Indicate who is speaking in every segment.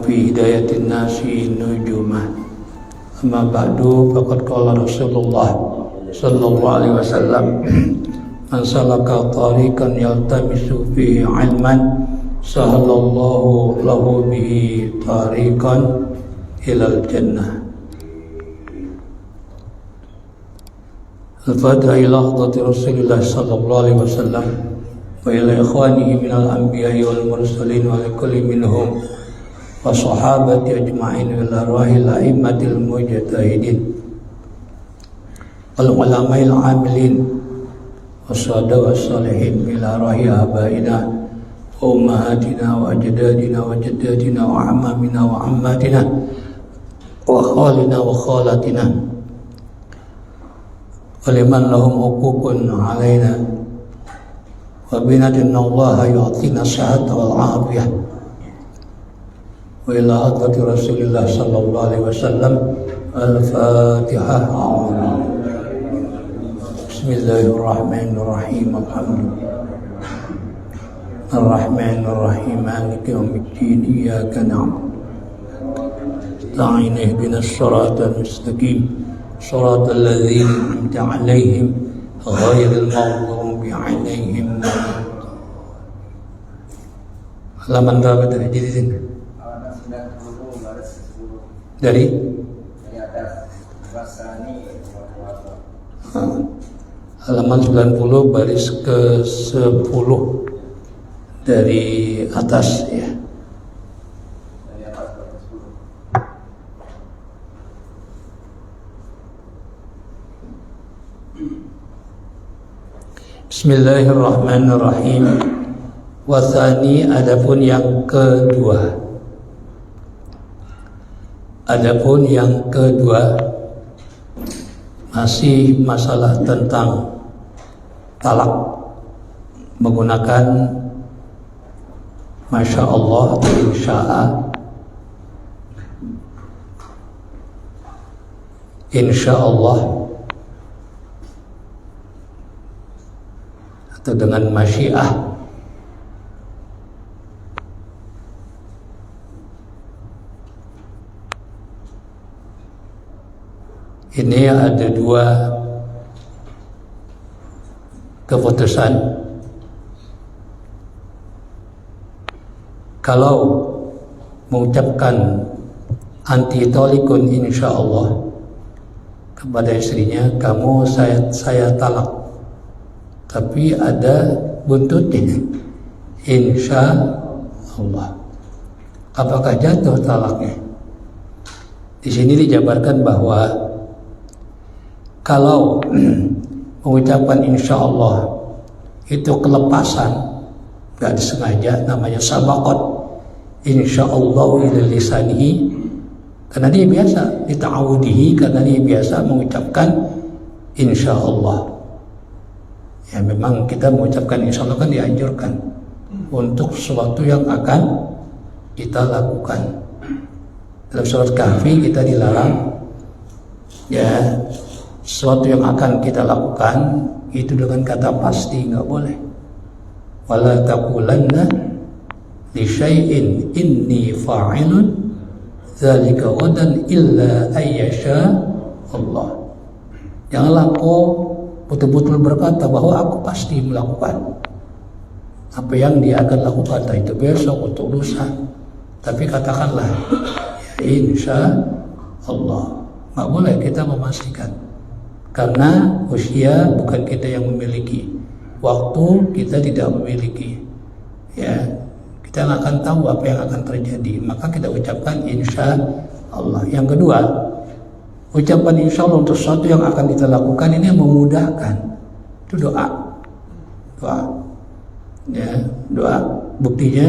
Speaker 1: fi hidayatin nasi nujumah. Amma ba'du, faqad qala Rasulullah sallallahu alaihi wasallam, man salaka tariqan yaltamisu fihi ilman sahalallahu lahu bihi tariqan ilal jannah. Al-Fatiha ila hadrati Rasulillah sallallahu alaihi wasallam wa ila ikhwanihi minal anbiya'i wal mursalin wa likulli minhum wa sahabati ajma'in ila arwahil a'immatil mujtahidin wal ulama'il amilin wasada wassalihin ila arwahi abaina wa ummahatina wa ajdadina wa jaddatina wa ammamina wa ammatina wa khalina wa khalatina wa liman lahum huququn alaina wa binadinna Allah yu'tina sihhata wal afiyah wa ila hadrati Rasulillah sallallahu alaihi wasallam. Al-Fatihah. Bismillahirrahmanirrahim. Alhamdulillah Ar-Rahmanir-Rahim Maliki yaumiddin. Iyyaka na'budu wa nasta'in ihdinas siratal mustaqim siratal ladzina an'amta 'alaihim ghairil maghdubi 'alaihim. Halaman berapa dari jilid? Dari halaman 90 baris ke 10 dari atas ya. Bismillahirrahmanirrahim. Wathani, adapun yang kedua. Adapun yang kedua masih masalah tentang talak menggunakan Masya Allah atau Insya Allah atau dengan masyiah. Ini ada dua keputusan. Kalau mengucapkan anti tolikun insya Allah kepada istrinya, kamu saya talak, tapi ada buntutnya insya Allah, apakah jatuh talaknya? Di sini dijabarkan bahwa kalau mengucapkan insya Allah itu kelepasan, gak disengaja, namanya sabaqat insya Allah ila lisanihi, karena dia biasa dita'awudihi, karena dia biasa mengucapkan insya Allah. Ya memang kita mengucapkan insya Allah kan dianjurkan untuk sesuatu yang akan kita lakukan. Dalam surat Kahfi kita dilarang ya sesuatu yang akan kita lakukan itu dengan kata pasti, nggak boleh. Wala taqulanna li syai'in inni fa'ilun dzalika ghadan illa ayyasha Allah. Janganlah kau betul-betul berkata bahwa aku pasti melakukan apa yang dia akan lakukan, entah itu besok untuk lusa, tapi katakanlah ya insya Allah. Nggak boleh kita memastikan, karena usia bukan kita yang memiliki, waktu kita tidak memiliki, ya kita nggak akan tahu apa yang akan terjadi, maka kita ucapkan insya Allah. Yang kedua, ucapan insya Allah untuk sesuatu yang akan kita lakukan ini memudahkan, itu doa, ya doa. Buktinya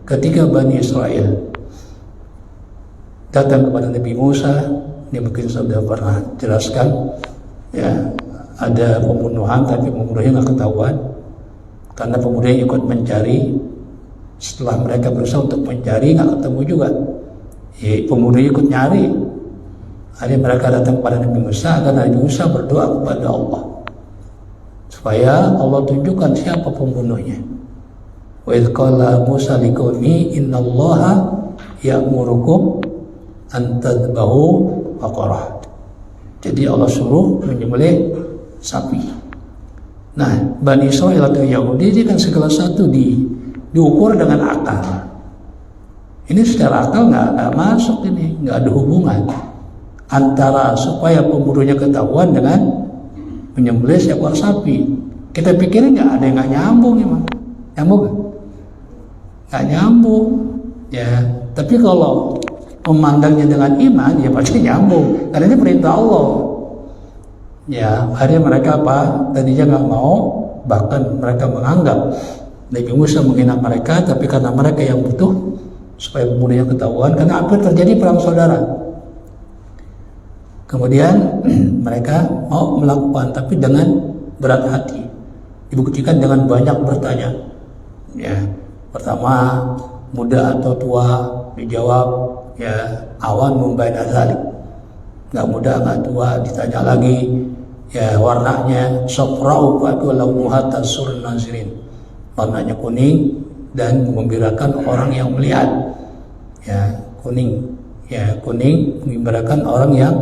Speaker 1: ketika Bani Israel datang kepada Nabi Musa, ini mungkin sudah pernah jelaskan. Ya, ada pembunuhan, tapi pembunuhnya nggak ketahuan karena pemuda yang ikut mencari. Setelah mereka berusaha untuk mencari, nggak ketemu juga. Pemuda ikut nyari. Akhirnya mereka datang kepada Nabi Musa, agar Nabi Musa berdoa kepada Allah supaya Allah tunjukkan siapa pembunuhnya. Wa idh qala Musa liqaumihi innallaha ya'murukum an tadbahu baqarah. Jadi Allah suruh menyembelih sapi. Nah, Bani Israil atau Yahudi ini kan segala sesuatu diukur dengan akal. Ini secara akal nggak masuk, ini nggak ada hubungan antara supaya pemburunya ketahuan dengan menyembelih seekor sapi. Kita pikirin nggak ada yang nggak nyambung emang, nyambung nggak nyambung ya. Tapi kalau memandangnya dengan iman, ya pasti nyambung, karena ini perintah Allah. Ya, akhirnya mereka apa? Tadinya nggak mau, bahkan mereka menganggap Nabi Musa menghina mereka, tapi karena mereka yang butuh supaya pembunuhnya ketahuan, karena hampir terjadi perang saudara. Kemudian mereka mau melakukan, tapi dengan berat hati. Dibuktikan dengan banyak bertanya. Ya, pertama muda atau tua, dijawab ya awan membayar zalik, nggak muda nggak tua. Ditanya lagi ya warnanya sofra'u launuha tasurun nazirin, warnanya kuning dan mengembirakan orang yang melihat. Ya kuning, ya kuning mengembirakan orang yang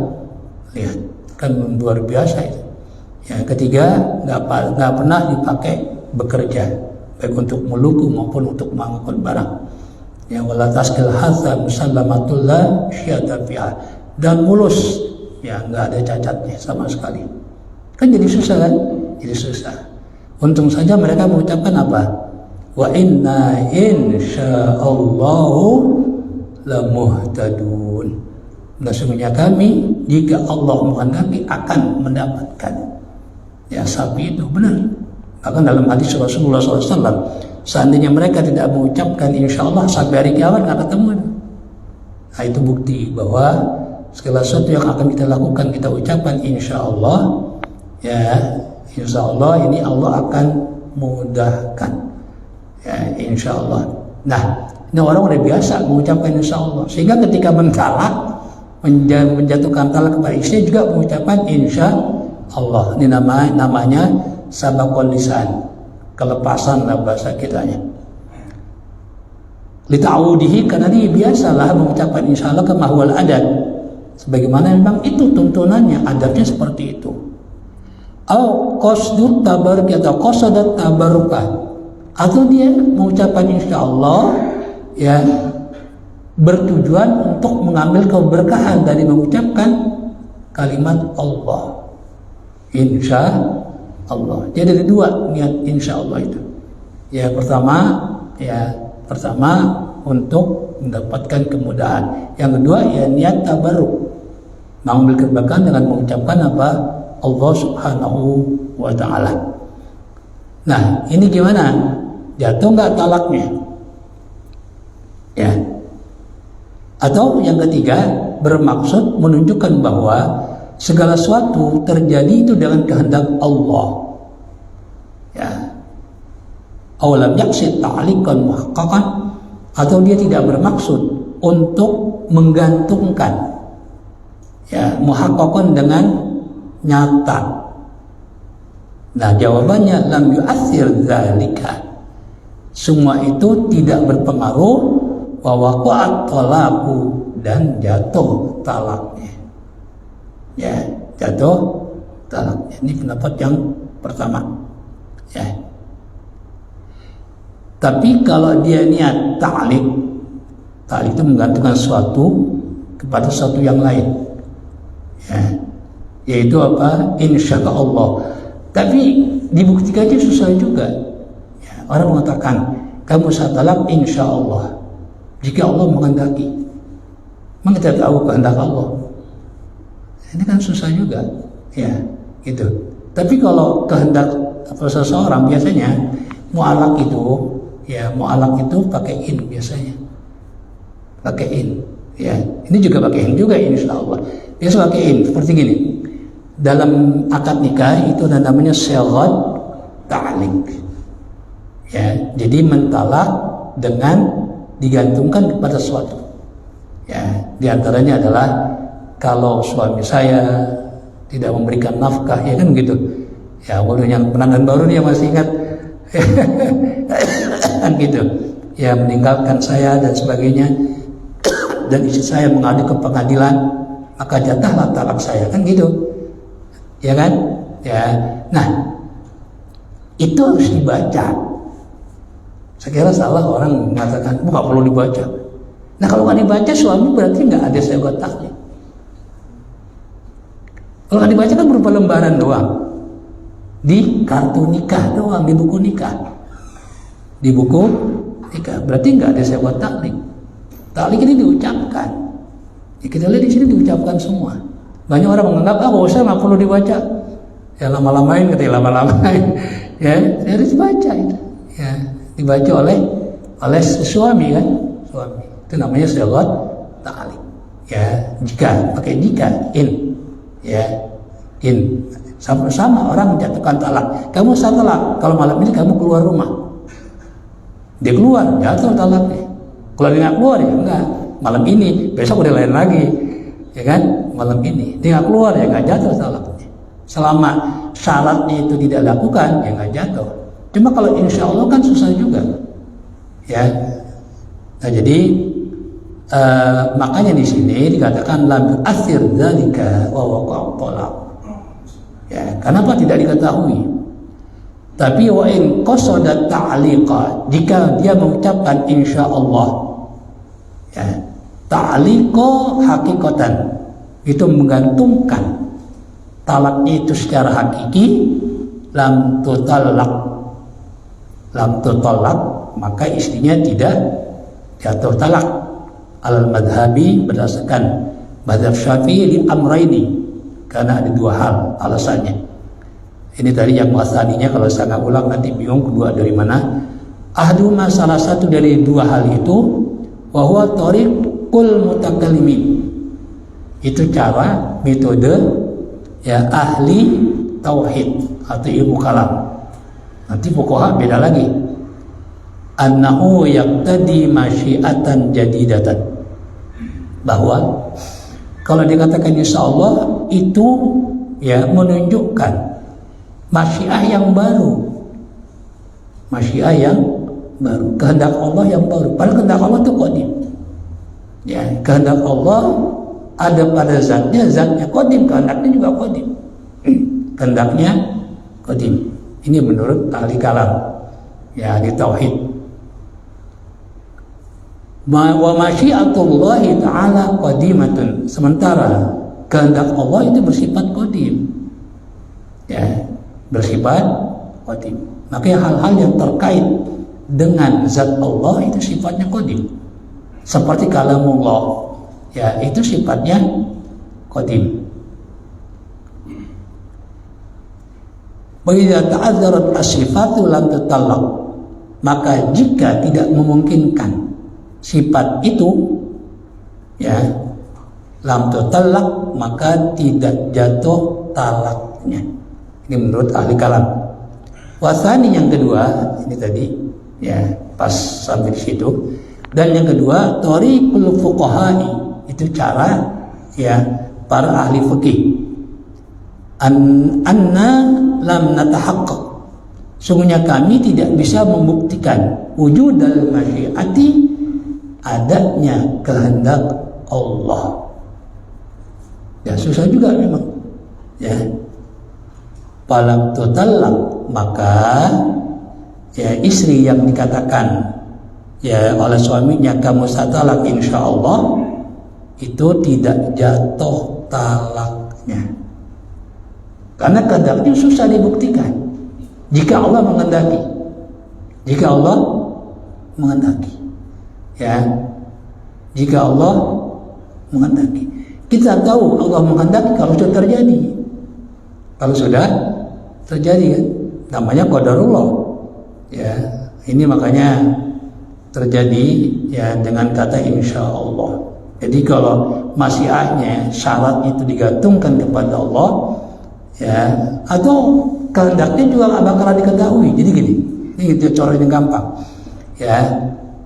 Speaker 1: lihat, kan luar biasa itu. Ya ketiga, nggak pernah dipakai bekerja, baik untuk meluku maupun untuk mengangkut barang. Ya wala taskil hadza musallamatullah syiyata fiha, dan mulus, ya nggak ada cacatnya sama sekali. Kan jadi susah kan? Jadi susah. Untung saja mereka mengucapkan apa? Wa inna insyaallahu lamuhtadun. Nah, sesungguhnya kami jika Allah menghendaki akan mendapatkan ya sapi itu, benar. Bahkan dalam hadis Rasulullah SAW, seandainya mereka tidak mengucapkan insya Allah sampai hari kiamat nggak ketemu. Nah, itu bukti bahwa segala sesuatu yang akan kita lakukan kita ucapkan insya Allah, ya insya Allah ini Allah akan mudahkan, ya insya Allah. Nah, ini orang udah biasa mengucapkan insya Allah, sehingga ketika mentalak, menjatuhkan talak kepada istri juga mengucapkan insya Allah. Ini namanya sabaqul lisan, kelepasan lah bahasa kitanya. Lita'udihi, karena dia biasalah mengucapkan insya Allah kama huwal adad, sebagaimana memang itu tuntunannya, adabnya seperti itu. Au qasdut tabaruk atau qasadat tabarukan, atau dia mengucapkan insya Allah ya bertujuan untuk mengambil keberkahan dari mengucapkan kalimat Allah, insya Allah. Jadi ada dua niat insya Allah itu. Ya pertama untuk mendapatkan kemudahan. Yang kedua ya niat tabaruk, mengambil keberkahan dengan mengucapkan apa? Allah Subhanahu wa ta'ala. Nah, ini gimana? Jatuh nggak talaknya? Ya. Atau yang ketiga, bermaksud menunjukkan bahwa segala sesuatu terjadi itu dengan kehendak Allah. Ya. Awalam yaksid ta'liqan muhaqqaqan, atau dia tidak bermaksud untuk menggantungkan, ya muhaqqaqan dengan nyata. Nah, jawabannya lam yu'athir dzalika. Semua itu tidak berpengaruh wa waqa'at talaqu, dan jatuh talaknya. Ya, jatuh talaknya. Ini pendapat yang pertama. Ya. Tapi kalau dia niat ta'liq itu menggantungkan sesuatu kepada sesuatu yang lain. Ya. Yaitu apa? Insya Allah. Tapi dibuktikannya susah juga. Ya, orang mengatakan kamu saya talak insya Allah, jika Allah menghendaki. Memang kita tahu kehendak Allah. Ini kan susah juga, ya gitu. Tapi kalau kehendak seseorang biasanya mu'alaq itu pakai in biasanya, pakai in. Ya, ini juga pakai in juga insya Allah. Biasa pakai in seperti gini. Dalam akad nikah itu ada namanya sighat ta'liq. Ya, jadi mentalak dengan digantungkan kepada sesuatu. Ya, diantaranya adalah kalau suami saya tidak memberikan nafkah, ya kan gitu. Ya, waduh yang penangan baru nih yang masih ingat, kan gitu. Ya, meninggalkan saya dan sebagainya. dan istri saya mengadu ke pengadilan, maka jatahlah talak saya, kan gitu, ya kan? Ya, nah itu harus dibaca. Saya kira salah orang mengatakan nggak perlu dibaca. Nah kalau nggak dibaca suami berarti nggak ada segot taklid. Kalau nggak dibaca kan berupa lembaran doang, di kartu nikah doang, di buku nikah, di buku nikah. Berarti nggak ada segot taklid. Taklid ini diucapkan. Ya, kita lihat di sini diucapkan semua. Banyak orang menganggap usah nggak perlu dibaca. Ya lama-lamain katanya lama-lamain. Ya harus dibaca itu. Ya dibaca oleh suami kan, suami. Itu namanya segot taklid. Ya jika pakai jika in. Ya, sama-sama orang menjatuhkan talak. Kamu saya talak, kalau malam ini kamu keluar rumah. Dia keluar, jatuh talaknya. Kalau dia nggak keluar ya enggak. Malam ini, besok udah lain lagi, ya kan? Malam ini dia nggak keluar ya nggak jatuh talaknya. Selama syaratnya itu tidak dilakukan ya nggak jatuh. Cuma kalau insya Allah kan susah juga, ya. Nah jadi makanya di sini dikatakan lam yu'athir dzalika wa waqa'a talaq. Ya, kenapa tidak diketahui? Tapi wa in qasada ta'liqa, jika dia mengucapkan insyaallah, ya, ta'liqa hakikatan, itu menggantungkan talaknya itu secara hakiki, lam tutallaq, maka istrinya tidak jatuh talak. Al-madhabi berdasarkan madhab Syafi'i di amraini, karena ada dua hal alasannya. Ini tadi yang muasaninya, kalau saya nggak ulang nanti bingung kedua dari mana. Ahduma, salah satu dari dua hal itu, wa huwa tariqul mutakallimin, itu cara metode ya ahli tauhid atau ilmu kalam. Nanti fuqaha beda lagi. Annahu yaqtadi masyiatan jadidatan, bahwa kalau dikatakan insya Allah itu ya menunjukkan masyiah yang baru, kehendak Allah yang baru. Padahal kehendak Allah itu qadim, ya, kehendak Allah ada pada zatnya qadim, kehendaknya juga qadim, kehendaknya qadim. Ini menurut ahli kalam, ya, ahli tauhid. Wa masyiatullahi ta'ala qadimatun, sementara kehendak Allah itu bersifat qadim, ya, bersifat qadim. Maka hal-hal yang terkait dengan zat Allah itu sifatnya qadim, seperti kalamullah, ya, itu sifatnya qadim. Wa idza ta'azzarat as-sifatu lam tutallaq, maka jika tidak memungkinkan sifat itu, ya, lam tutallaq, maka tidak jatuh talaknya. Ini menurut ahli kalam. Wasani, yang kedua, ini tadi ya pas sampai di situ. Dan yang kedua, thariqul fuqaha'i, itu cara ya para ahli fikih. Anna lam natahaqqaq, sungguhnya kami tidak bisa membuktikan wujudal masyiati, adanya kehendak Allah. Ya susah juga memang, ya. Falam tutallaq, maka ya istri yang dikatakan ya oleh suaminya kamu saya talak insya Allah, itu tidak jatuh talaknya, karena kehendaknya susah dibuktikan. Jika Allah menghendaki, ya, jika Allah menghendaki, kita tahu Allah menghendaki kalau sudah terjadi. Kalau sudah terjadi kan, namanya qadarullah. Ya, ini makanya terjadi ya dengan kata insya Allah. Jadi kalau masyiahnya, syarat itu digantungkan kepada Allah, ya, atau kehendaknya juga nggak bakalan diketahui. Jadi gini, ini gitu cara yang gampang. Ya,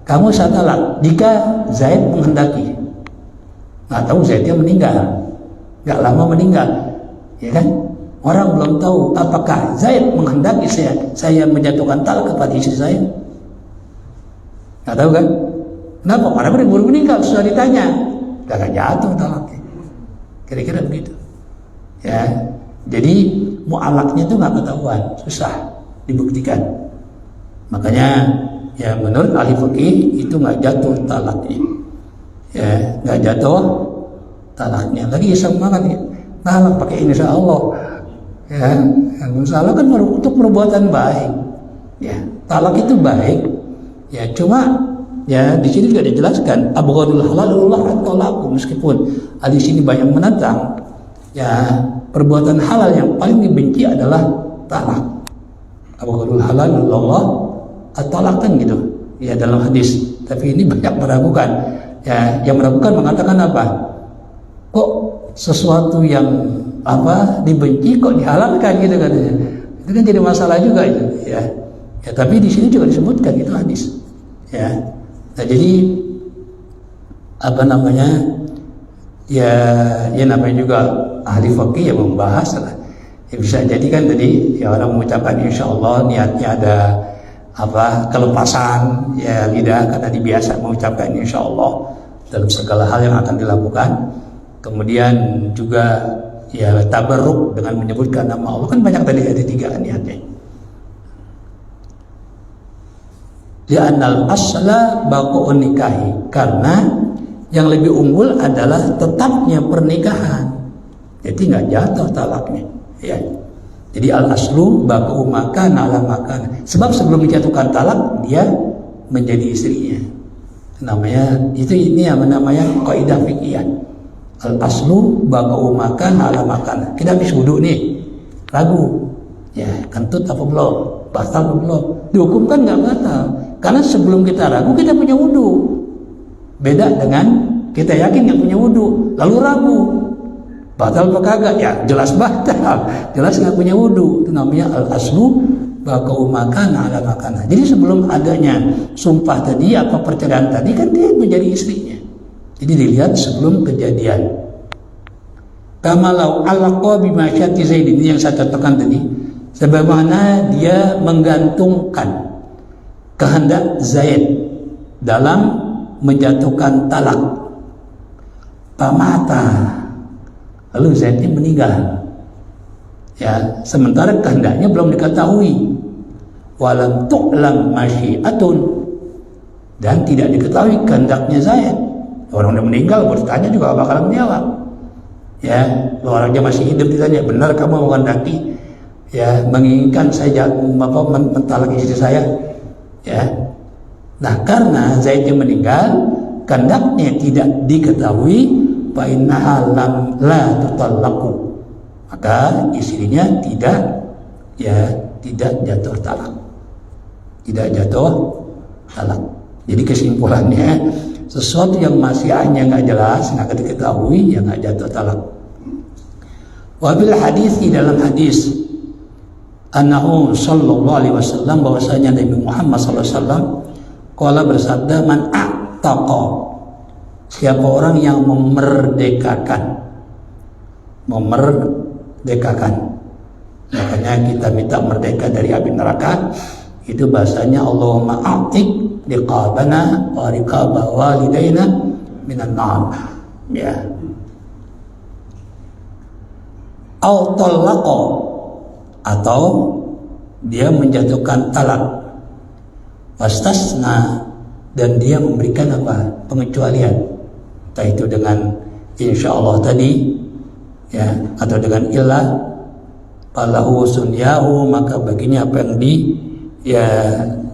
Speaker 1: kamu saya talak jika Zaid menghendaki. Nggak tahu Zaidnya meninggal, nggak lama meninggal, ya kan? Orang belum tahu apakah Zaid menghendaki saya menjatuhkan talak kepada istri saya. Nggak tahu kan? Kenapa? Karena baru meninggal, sudah ditanya. udah nggak jatuh talaknya. Kira-kira begitu. Ya, jadi mu'alaknya itu nggak ketahuan, susah dibuktikan. Makanya ya menurut ahli fikih itu nggak jatuh talaknya. Ya, nggak jatuh talaknya. Lagi iseng banget ya. Talak pakai insya Allah. Ya, insya Allah kan untuk perbuatan baik. Ya, talak itu baik. Ya, cuma ya di sini juga dijelaskan abghadul halalullah at-talaq, meskipun di sini banyak menentang. Ya, perbuatan halal yang paling dibenci adalah talak. Abghadul halalullah at-talaq kan gitu. Ya dalam hadis. Tapi ini banyak meragukan. Ya, yang meragukan mengatakan apa? Kok sesuatu yang dibenci kok dihalalkan gitu katanya. Itu kan jadi masalah juga itu, ya. Ya, tapi di sini juga disebutkan itu hadis. Ya. Nah, jadi ya namanya juga ahli fikih yang membahas lah. Ya, bisa jadi kan tadi ya orang mengucapkan insya Allah niatnya ada kelepasan ya lidah karena dibiasa mengucapkan insya Allah dalam segala hal yang akan dilakukan. Kemudian juga ya tabarruk dengan menyebutkan nama Allah, kan banyak tadi ada 3 niatnya. Li'annal asla baqa'un nikahi, karena yang lebih unggul adalah tetapnya pernikahan. Jadi nggak jatuh talaknya. Ya. Jadi al aslu baqa'u makan ala makan. Sebab sebelum dijatuhkan talak dia menjadi istrinya. Ini yang namanya kaidah fikih. Al aslu baqa'u makan ala makan. Kita habis wudu nih, ragu. Ya, kentut apa belum? Batal apa belum? Dihukum kan nggak batal. Karena sebelum kita ragu kita punya wudu. Beda dengan kita yakin nggak punya wudu, lalu ragu. Batal apa kagak? Ya jelas batal. Jelas nggak punya wudu. Itu namanya al aslu baqa'u makan ala makan. Jadi sebelum adanya sumpah tadi perceraian tadi kan dia menjadi istrinya. Jadi dilihat sebelum kejadian. Kamalau alaqa bimasyati Zaid, ini yang saya contohkan tadi. Sebagaimana dia menggantungkan kehendak Zaid dalam menjatuhkan talak. Pamata. Lalu Zaidnya meninggal. Ya, sementara kehendaknya belum diketahui. Walam tu'lam masyiatun, dan tidak diketahui kehendaknya Zaid. Orang udah meninggal, bertanya juga bakalan menjawab. Ya, orangnya masih hidup ditanya, benar kamu menghendaki ya menginginkan saya mentalak istri saya? Ya. Nah, karena Zaidnya meninggal, kehendaknya tidak diketahui, fa innaha la tutallaqu. Maka istrinya tidak jatuh talak. Tidak jatuh talak. Jadi kesimpulannya, sesuatu yang masih hanya nggak jelas, nggak diketahui, yang nggak jatuh talak. Wabil hadis, di dalam hadis, annahu sallallahu alaihi wasallam, bahwasanya Nabi Muhammad sallallahu alaihi wasallam qala bersabda, man a'taqa, siapa orang yang memerdekakan. Makanya kita minta merdeka dari api neraka. Itu bahasanya Allahumma a'tiq riqabana wa riqaba walidaina minan nar. Ya. Au talaqa, atau dia menjatuhkan talak. Wastasna, dan dia memberikan pengecualian. Entah itu dengan insya Allah tadi, ya, atau dengan ilah, falahu sunyahu, maka baginya apa yang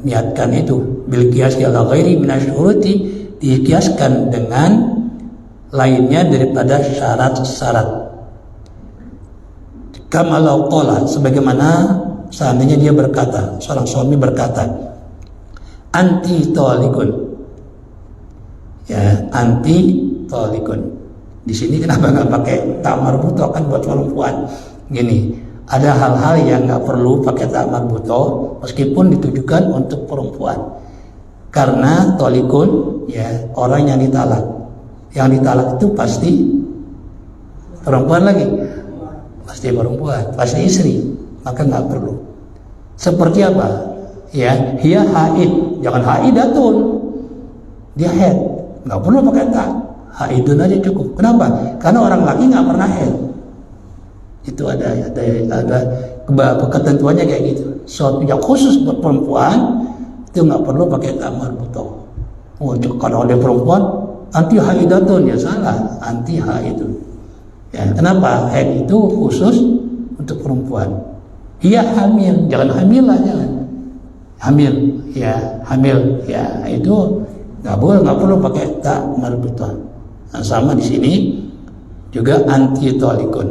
Speaker 1: niatkan itu, bil qiyas ala ghairi minasyuruti, dikiaskan dengan lainnya daripada syarat-syarat. Kama law qala, sebagaimana seandainya dia berkata, seorang suami berkata, anti talikun. Ya, anti talikun. Di sini kenapa nggak pakai ta marbuto, kan buat perempuan. Gini, ada hal-hal yang nggak perlu pakai ta marbuto meskipun ditujukan untuk perempuan. Karena talikun, ya, orang yang ditalak. Yang ditalak itu pasti perempuan lagi. Pasti perempuan, pasti istri, maka nggak perlu. Seperti apa? Ya, hiya haid, jangan haidatun, dia haid, nggak perlu pakai tak. haidun aja cukup. Kenapa? Karena orang laki nggak pernah haid. Itu ada ketentuannya kayak gitu. Suatu yang khusus buat perempuan itu nggak perlu pakai tamar butoh. Oh, kalau ada perempuan anti haidatun, ya salah, anti haidun. Ya, kenapa? Haid itu khusus untuk perempuan. Ia hamil, jangan hamil lah, jangan. Hamil, ya itu nggak boleh, nggak perlu pakai tamar butoh. Nah, sama di sini juga anti tolikun.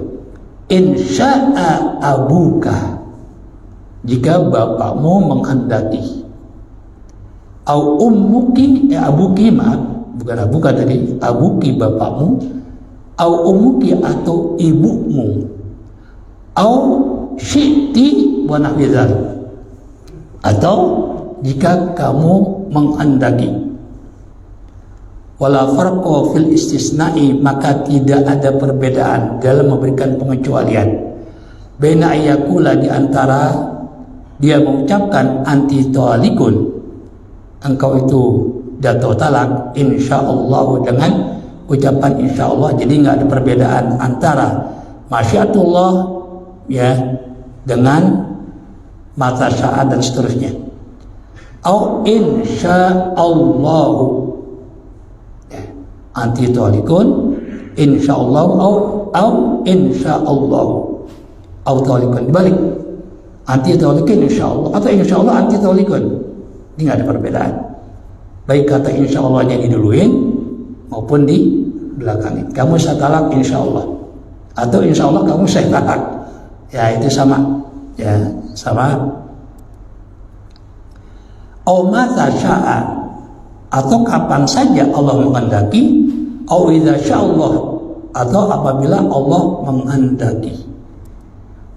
Speaker 1: Insya'a abuka, jika bapakmu menghendaki. Au ummuki, abuki maaf, bukan abuka tadi, abuki bapakmu. Au ummuki atau ibumu. Au syi'ti wa nahwi dzalik. Atau jika kamu menghendaki. Wala farqa fil istisna'i, maka tidak ada perbedaan dalam memberikan pengecualian. Baina ayyakula, di antara dia mengucapkan anti talikun, engkau itu jatuh talak, insyaallah, dengan ucapan insyaallah. Jadi nggak ada perbedaan antara masyiatullah ya dengan mata syaat dan seterusnya. Au insyaallahu, anti talikun insyaallah, au insyaallah, au talikun dibalik, anti talikun insyaallah atau insyaallah anti talikun. Ini nggak ada perbedaan, baik kata insyaallah-nya diduluin maupun di belakangin. Kamu saya talak insyaallah, atau insyaallah kamu saya talak, ya itu sama, ya sama. Au mata sya'a, atau kapan saja Allah menghendaki. Au idza sya'allah, atau apabila Allah menghendaki.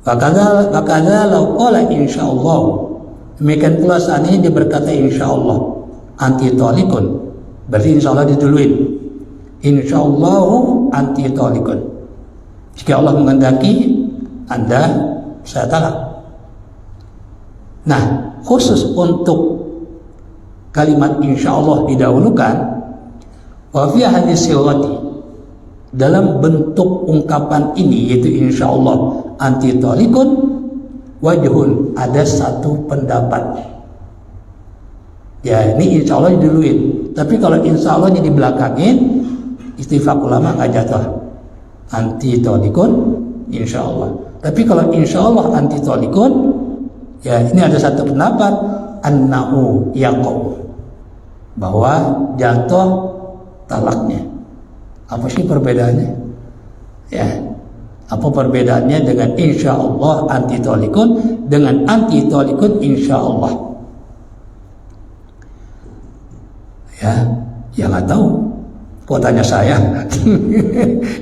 Speaker 1: Fakadza law qala insyaallah, demikian pula seandainya dia berkata insyaallah anti talikun, berarti insyaallah diduluin. Insyaallahu anti talikun, jika Allah menghendaki Anda saya talak. Nah, khusus untuk kalimat insyaallah didahulukan. Wa fi hadis sirati, dalam bentuk ungkapan ini yaitu insyaallah anti talikun, wajhun, ada satu pendapat. Ya, ini insyaallah diduluin. Tapi kalau insyaallah di belakangin, istifaq ulama nggak jatuh. Anti talikun insyaallah. Tapi kalau insyaallah anti talikun, ya ini ada satu pendapat, annahu yaqau, bahwa jatuh talaknya. Apa sih perbedaannya? Ya, apa perbedaannya dengan insyaallah anti talikun dengan anti talikun insyaallah? Ya nggak tahu. Kok tanya saya?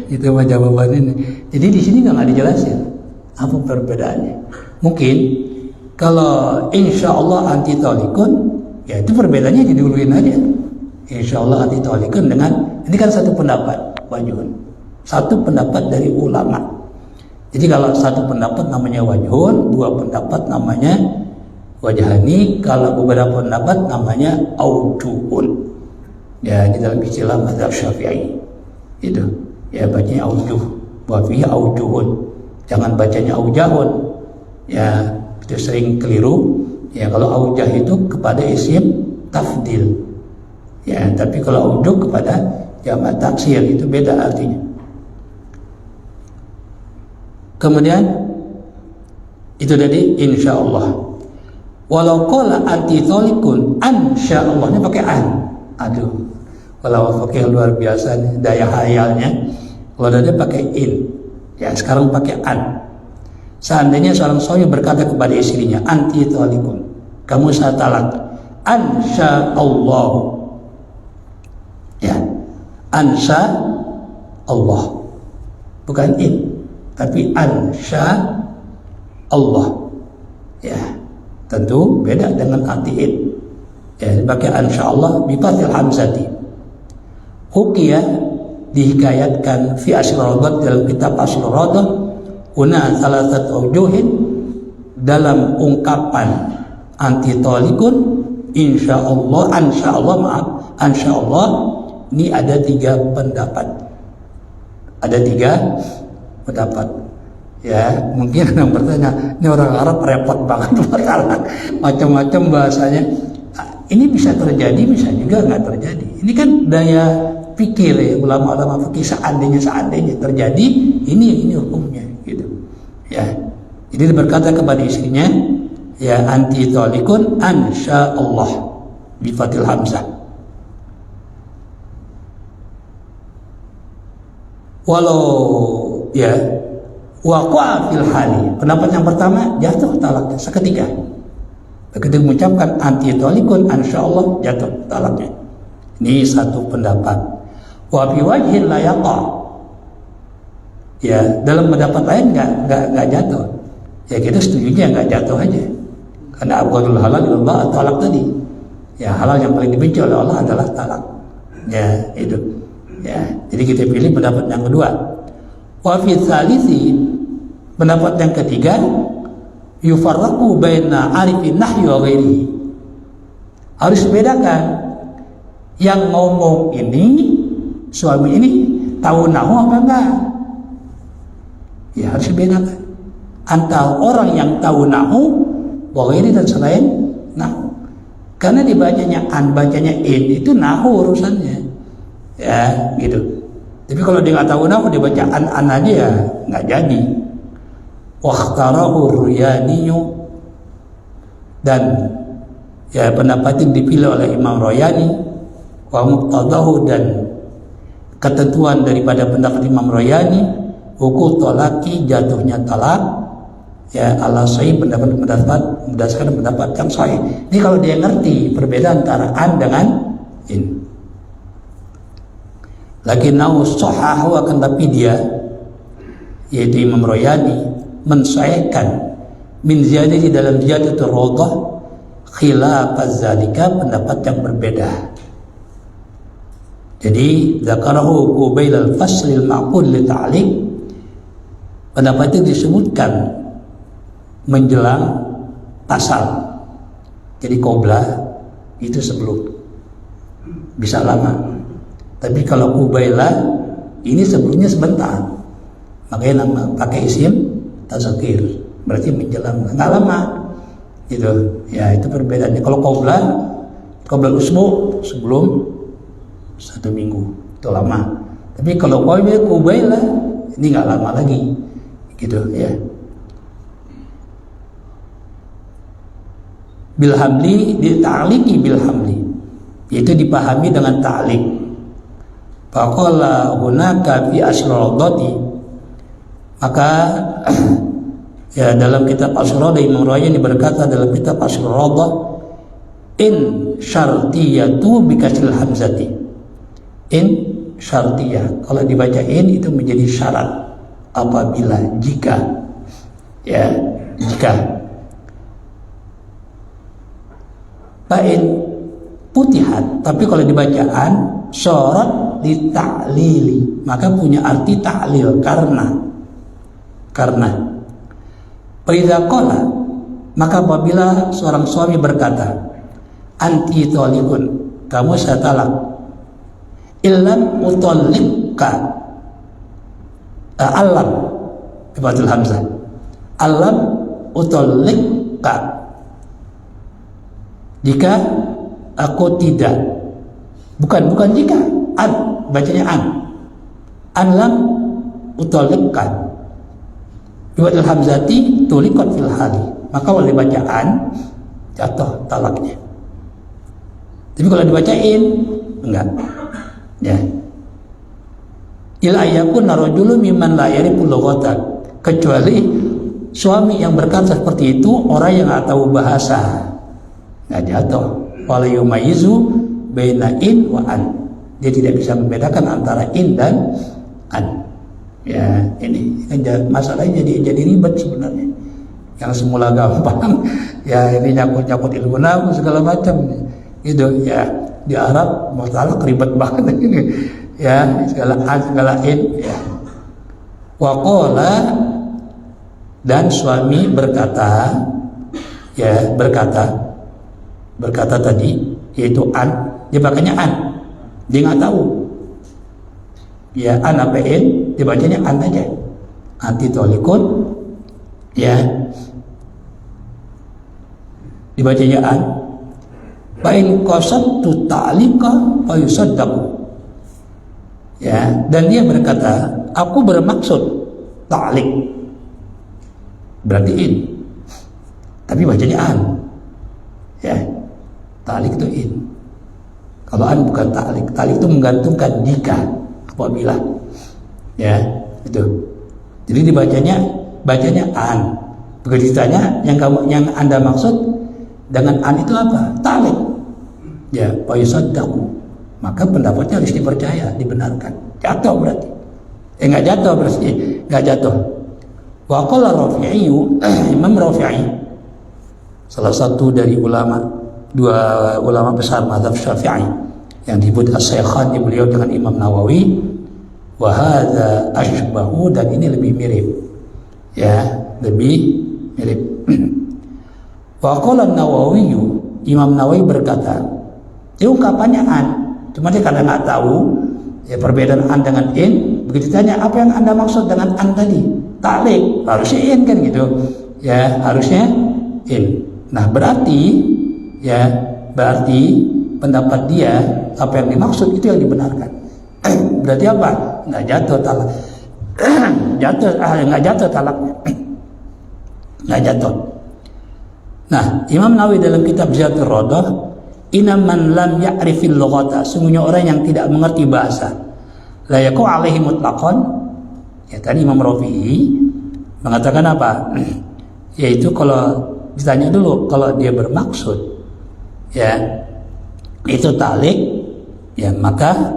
Speaker 1: Itu mah jawabannya. Jadi di sini nggak dijelasin apa perbedaannya. Mungkin kalau insyaallah anti talikun, ya itu perbedaannya diduluin aja. Insyaallah anti talikun dengan, ini kan satu pendapat, wajhun, satu pendapat dari ulama. Jadi kalau satu pendapat namanya wajhun, dua pendapat namanya wajhani, kalau beberapa pendapat namanya aujuhun. Ya, di dalam istilah mazhab Syafi'i itu ya bacanya aujuh, wa fihi aujuhun, jangan bacanya aujahun. Ya, itu sering keliru. Ya, kalau aujah itu kepada isim tafdil. Ya, tapi kalau aujuh kepada jamak taksir, itu beda artinya. Kemudian itu tadi insyaallah. Walau qala anti talikun insyaallah, ini pakai an. Aduh, kalau pakai luar biasa nih, daya hayalnya. Kalau dia pakai in, ya sekarang pakai an. Seandainya seorang suami berkata kepada istrinya, anti talikun, kamu saya talak, insyaallah, ya insyaallah, bukan in, tapi insyaallah. Ya, tentu beda dengan anti in. Ya, pakai insyaallah bi fathil hamzati. Hukiya, dihikayatkan fi Aslul Radah, dalam kitab Aslul Radah, una salasat aujuhin, dalam ungkapan anti talikun insyaallah, insyaallah Ini ada 3 pendapat. Ada 3 pendapat. Ya, mungkin yang bertanya, ini orang Arab repot banget buat talak, macam-macam bahasanya. Ini bisa terjadi, bisa juga nggak terjadi. Ini kan daya pikir ya ulama-ulama fikih, seandainya terjadi, ini hukumnya gitu. Ya. Jadi dia berkata kepada istrinya, ya anti talikun ansya Allah bi fathil hamzah. Walau ya waqa'a fil hali. Pendapat yang pertama jatuh talaknya seketika. Begitu mengucapkan anti talikun ansya Allah jatuh talaknya. Ini satu pendapat. Wa bi wajhin la yaqa. Ya, dalam pendapat lain enggak jatuh. Ya kita setujunya nggak jatuh aja, karena abghadul halal ilallah talak tadi. Ya halal yang paling dibenci oleh Allah adalah talak. Ya itu. Ya jadi kita pilih pendapat yang kedua. Wa fi tsalisi, pendapat yang ketiga, yufarraqu baina arifin nahyi wa ghairihi. Harus bedakan yang ngomong ini, suami ini tahu nahu apa enggak? Ya harus bedakan antara orang yang tahu nahu waghairi dan selain nahu. Karena dibacanya an, bacanya in, itu nahu urusannya. Ya, gitu. Tapi kalau dia nggak tahu nahu, dibaca an aja ya nggak jadi. Wakhtarahu Ruyaniyu, dan ya pendapat yang dipilih oleh Imam Royani, wa muqtadahu, dan ketentuan daripada pendapat Imam Royani, hukum tolaki jatuhnya talak. Ya ala sahih, pendapat berdasarkan pendapat yang sahih. Ini kalau dia ngerti perbedaan antara an dengan in. Lakinnau sahahu, akan tapi dia yaitu Imam Royani mensahihkan min ziyadati dalam ziyadatul rawdah khilaf zalika, pendapat yang berbeda. Jadi zakarahu qubail al-fasl al-ma'qul li ta'liq, pendapat itu disebutkan menjelang pasal. Jadi qoblah itu sebelum, bisa lama. Tapi kalau qubailah ini sebelumnya sebentar, makanya nama pakai isim tazkir, berarti menjelang, nggak lama gitu. Ya itu perbedaannya. Kalau qoblah usbu, sebelum 1 minggu, itu lama. Tapi kalau qubailah ini nggak lama lagi gitu ya. Bilhamli, dita'liqi bilhamli, yaitu dipahami dengan ta'liq. Faqala hunaka fi asradati, maka ya dalam kitab Asradah Imam Royani berkata dalam kitab Asradah, in syartiyatu bikasril hamzati. In syartiyah, kalau dibaca in itu menjadi syarat, apabila, jika, ya jika. Fa'in putihat, tapi kalau dibacaan syarat di ta'lili, maka punya arti ta'lil, karena. Fa'idha qala, maka apabila seorang suami berkata, anti talikun, kamu saya talak, illam utalliqka, alam bifathil hamzah, alam utalliqka, jika aku tidak, bukan jika, an, bacanya an lam utalliqkan bifathil hamzati tuliqat fil hali, maka kalau dibaca an jatuh talaknya. Tapi kalau dibacain enggak, ya. Ila yakun rajulu mimman la ya'rifu lughatan, kecuali suami yang berkata seperti itu orang yang enggak tahu bahasa, enggak jatuh. Wala yumayizu baina in wa an, dia tidak bisa membedakan antara in dan an. Ya, ini kan masalahnya jadi ribet sebenarnya. Yang semula gampang, ya ini nyangkut ilmu nahu segala macam. Gitu ya, di Arab masalah ribet banget ini. Ya, segala in, ya. Waqala, dan suami berkata, ya berkata tadi, yaitu an, dia pakainya an, dia nggak tahu ya an apa in, dibacanya an aja. Anti tolikun, ya dibacanya an. Fa'in qasadtu ta'liqa fa yusaddaqu. Ya, dan dia berkata, aku bermaksud ta'liq. Berarti in. Tapi bacanya an. Ya. Ta'liq itu in. Kalau an bukan ta'liq. Ta'liq itu menggantungkan jika, apabila. Ya, itu. Jadi bacanya an. Begitu ditanya yang Anda maksud dengan an itu apa? Ta'liq. Ya, fa yusaddaqu. Maka pendapatnya harus dipercaya, dibenarkan. Jatuh berarti. Enggak jatuh berarti. Enggak jatuh. Wa qala Rafi'i, Imam Rafi'i, salah satu dari dua ulama besar mazhab Syafi'i yang disebut as-Syaikhan di beliau dengan Imam Nawawi, wa hadza ashbahu, dan ini lebih mirip. Ya, lebih mirip. Wa qala Nawawi, Imam Nawawi berkata, dia ungkapannya an, cuma dia kadang nggak tahu ya perbedaan an dengan in. Begitu tanya apa yang Anda maksud dengan an tadi, ta'liq, harusnya in kan gitu ya, harusnya in. Nah berarti pendapat dia apa yang dimaksud itu yang dibenarkan. Berarti apa? Nggak jatuh talak. Nggak jatuh talaknya. Nggak jatuh. Nah, Imam Nawawi dalam kitab Zadul Radah, inaman lam ya'rifil lughata, sungguhnya orang yang tidak mengerti bahasa, la yaqu alaihi mutlaqan. Ya, tadi Imam Rafi'i mengatakan apa? Yaitu kalau ditanya dulu, kalau dia bermaksud ya itu ta'liq, ya maka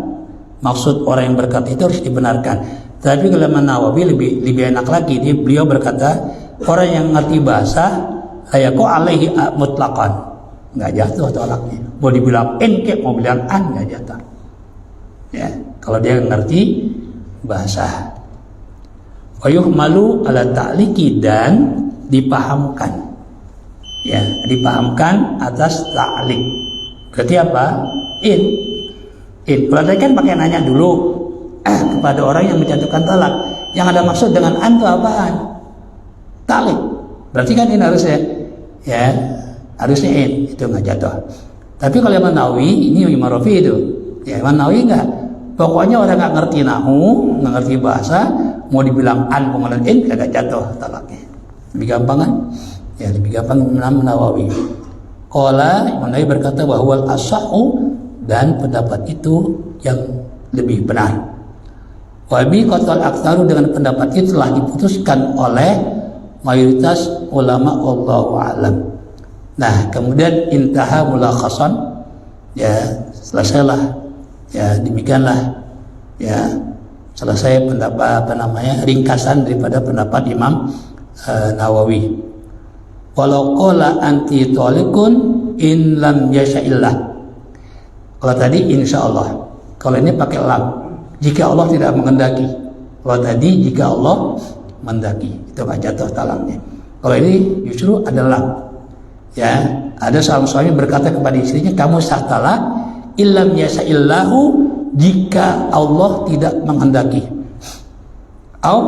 Speaker 1: maksud orang yang berkata itu harus dibenarkan. Tapi kalau Imam Nawawi lebih enak lagi, beliau berkata orang yang ngerti bahasa la yaqu alaihi mutlaqan, nggak jatuh tolaknya. Mau dibilang in kayak mau bilang an, nggak jatuh. Ya, kalau dia ngerti bahasa. Wayuhmalu ala ta'liqi, dan dipahamkan. Ya, dipahamkan atas ta'liq. Berarti apa? In. Kalau tadi kan pakai nanya dulu kepada orang yang menjatuhkan talak. Yang ada maksud dengan an itu apaan? Ta'liq. Berarti kan in harusnya. Ya, harusnya in, itu nggak jatuh. Tapi kalau Imam Nawawi, ini Imam Rafi'i itu, ya Imam Nawawi nggak. Pokoknya orang nggak ngerti nahu, nggak ngerti bahasa, mau dibilang an pengenalan in, nggak jatuh talaknya. Lebih gampang kan? Ya lebih gampang Imam Nawawi. Qala, Imam Nawawi berkata bahwa al-asahhu, dan pendapat itu yang lebih benar. Wa bi qatal aktsaru, dengan pendapat itu telah diputuskan oleh mayoritas ulama, wallahu a'lam. Nah, kemudian intaha mulakhasan, ya selesailah, ya demikianlah, ya selesai pendapat ringkasan daripada pendapat Imam Nawawi. Walau qala anti talikun in lam yasha'illah. Kalau tadi insyaallah, kalau ini pakai lam, jika Allah tidak menghendaki. Kalau tadi jika Allah menghendaki, itu nggak jatuh talaknya. Kalau ini justru ada lam. Ya, ada seorang suami berkata kepada istrinya, kamu sah talak illam yasha'illahu, jika Allah tidak menghendaki. Au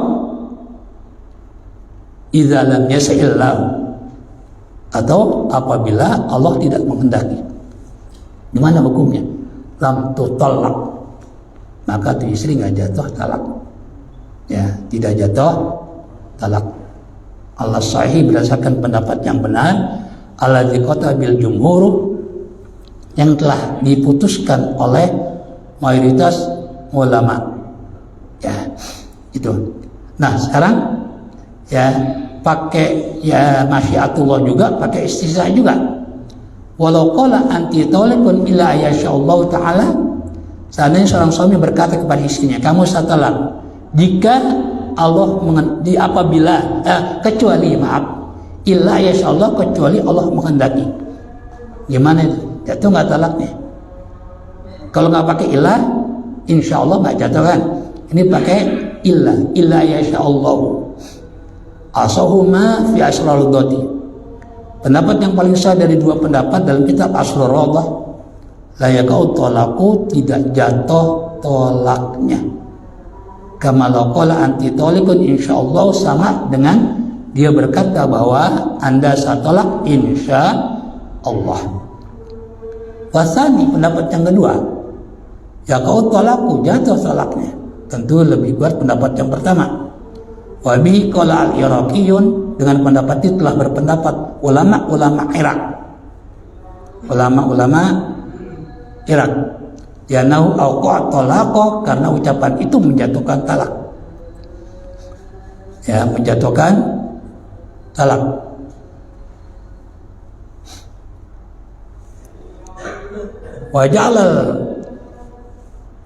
Speaker 1: idza lam yasha'illahu, atau apabila Allah tidak menghendaki. Gimana hukumnya? Lam tutallaq, maka tu istri nggak jatuh talak. Ya, tidak jatuh talak. Allah sahih berdasarkan pendapat yang benar, alladzi qata bil jumhur, yang telah diputuskan oleh mayoritas ulama. Ya, itu. Nah, sekarang ya pakai ya masyiatullah juga, pakai istisna juga. Walau qala anti talikun illa ayyasyaallahu taala, seandainya seorang suami berkata kepada istrinya, kamu sah talak jika Allah apabila kecuali illa ayyasyaallah, kecuali Allah menghendaki. Gimana itu? Jatuh nggak talaknya? Kalau nggak pakai illa, insya Allah nggak jatuh kan? Ini pakai illa ayyasyaallahu. Asahuma fi asrarul dhati. Pendapat yang paling sah dari dua pendapat dalam kitab Asrarul Radah, la yaqau talaqu, tidak jatuh tolaknya. Kama law qala anti talikun insyaallah, sama dengan dia berkata bahwa Anda saya tolak insyaallah. Wasani, pendapat yang kedua, ya kau tolakku, jatuh tolaknya. Tentu lebih kuat pendapat yang pertama. Wabi qala al-Iraqiyun, dengan pendapat itu telah berpendapat ulama-ulama Irak. Ulama-ulama Irak. Ya nau auqa talaqo, karena ucapan itu menjatuhkan talak. Ya, menjatuhkan talak. Wa ja'alal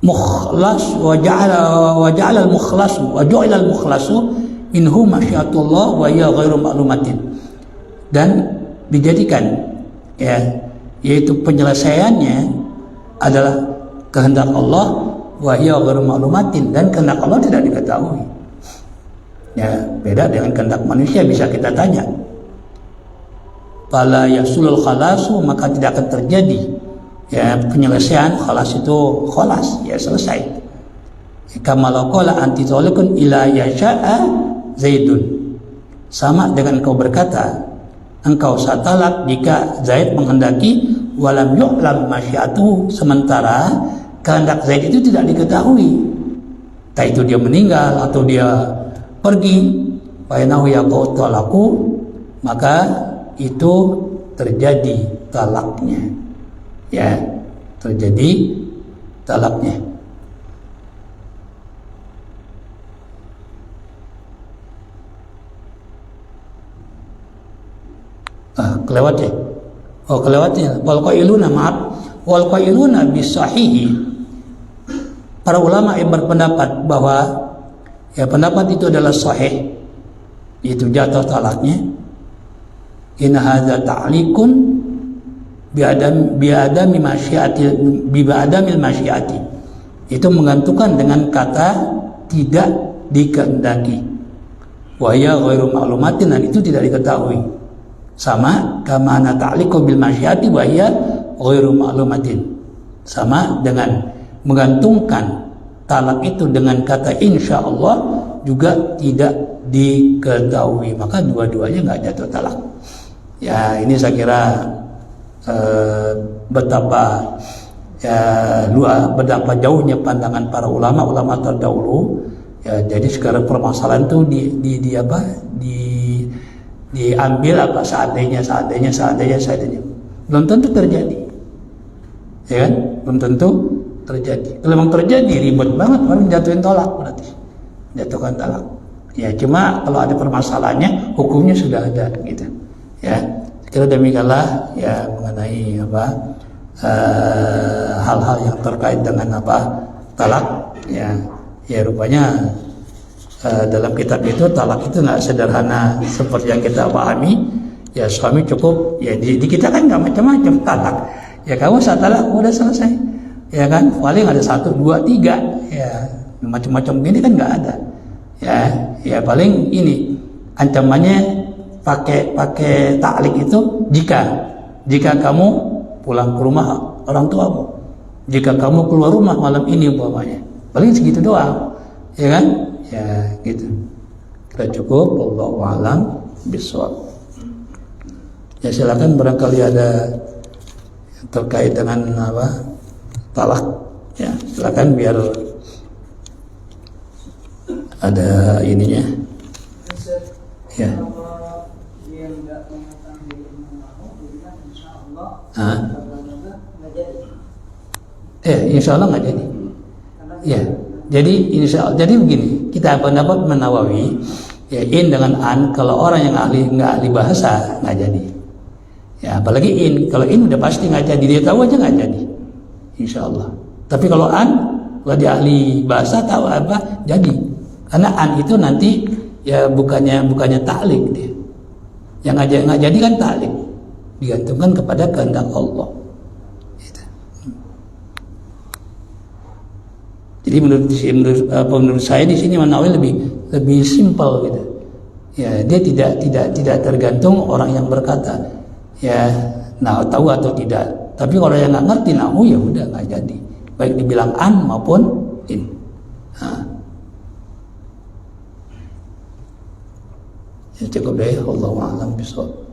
Speaker 1: mukhlas wa ja'alal mukhlas wa ju'ilal mukhlasu minhu masyiatullah wa ya ghairu ma'lumatin, dan dijadikan, ya, yaitu penyelesaiannya adalah kehendak Allah, wa ya ghairu ma'lumatin, dan kehendak Allah tidak diketahui. Ya, beda dengan kehendak manusia, bisa kita tanya. Fala yasulul khalasu, maka tidak akan terjadi, ya, penyelesaian. Khalas itu khalas, ya, selesai. Kama law qala anti talikun ila yasha'a Zaidun, sama dengan kau berkata engkau satalak jika Zaid menghendaki, walam yu'lam masyiatu, sementara kehendak Zaid itu tidak diketahui, entah itu dia meninggal atau dia pergi. Fainahu yaqau talaku, maka itu terjadi talaknya, ya, terjadi talaknya. Kelewat ya? Oh, kelewatnya. Wal qailuna, maaf. Wal qailuna bisahihi. Para ulama yang berpendapat bahwa, ya, pendapat itu adalah sahih, itu jatuh talaknya. In hadza ta'liqun biadami masyiati. Itu menggantungkan dengan kata tidak dikehendaki. Wa ya ghairu ma'lumatin, dan itu tidak diketahui. Sama kama ana ta'liqu bil masyiati wa hiya ghairu ma'lumatin, sama dengan menggantungkan talak itu dengan kata insyaallah juga tidak diketahui, maka dua-duanya nggak jatuh talak. Ya, ini saya kira betapa jauhnya pandangan para ulama terdahulu. Ya, jadi sekarang permasalahan itu diambil apa seandainya, belum tentu terjadi, ya kan? Belum tentu terjadi. Kalau memang terjadi, ribet banget orang jatuhin tolak, berarti jatuhkan talak. Ya, cuma kalau ada permasalahannya, hukumnya sudah ada, gitu. Ya, kira demikianlah, ya, mengenai apa hal-hal yang terkait dengan apa talak. Ya, rupanya dalam kitab itu talak itu nggak sederhana seperti yang kita pahami. Ya, suami cukup, ya, di kita kan nggak macam-macam talak. Ya, kamu saat talak udah selesai, ya kan? Paling ada 1, 2, 3, ya, macam-macam gini kan nggak ada. Ya, paling ini ancamannya pakai taklik itu jika kamu pulang ke rumah orang tuamu, jika kamu keluar rumah malam ini umpamanya, paling segitu doang, ya kan? Ya, gitu. Kita cukup, wallahu a'lam bishawab. Ya, silakan barangkali ada yang terkait dengan apa talak, ya, silakan biar ada ininya. Ya. Insya Allah nggak jadi. Ya, jadi insya Allah. Jadi begini, kita pendapat Nawawi, ya, in dengan an, kalau orang yang nggak ahli bahasa nggak jadi. Ya, apalagi in, kalau in udah pasti nggak jadi, dia tahu aja nggak jadi, insya Allah. Tapi kalau an, kalau dia ahli bahasa tahu apa, jadi. Karena an itu nanti, ya, bukannya taklik dia. Yang nggak jadi kan taklik, digantungkan kepada kehendak Allah. Gitu. Jadi menurut saya di sini Nawawi lebih simpel, gitu. Ya, dia tidak tergantung orang yang berkata, ya, nah, tahu atau tidak. Tapi kalau yang nggak ngerti nahu, ya udah nggak jadi, baik dibilang an maupun in. Nah. cukup deh, wallahu a'lam bishawab.